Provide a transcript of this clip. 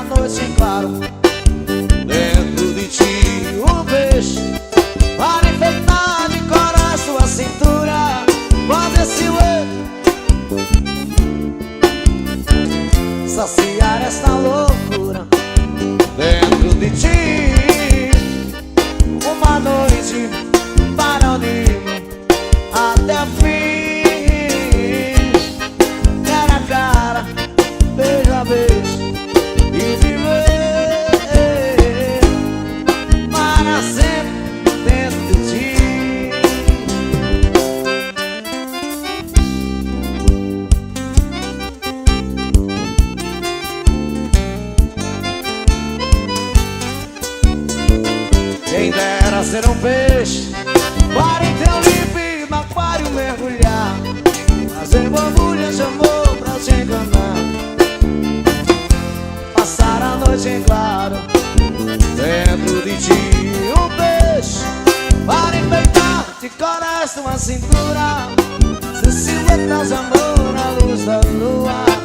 noite em claro. Dentro de ti um beijo para enfeitar de cora sua cintura. Fazer silhueta, saciar esta loucura. Dentro de ti uma noite para unir até o fim. Cara a cara, beijo a beijo, e viver para sempre dentro de ti. Quem dera ser um peixe para em teu límpido aquário mergulhar, fazer borbulhas de amor pra te enganar, passar a noite em claro. Dentro de ti um peixe para enfeitar de coração a cintura, se silhuetas de amor à luz da lua.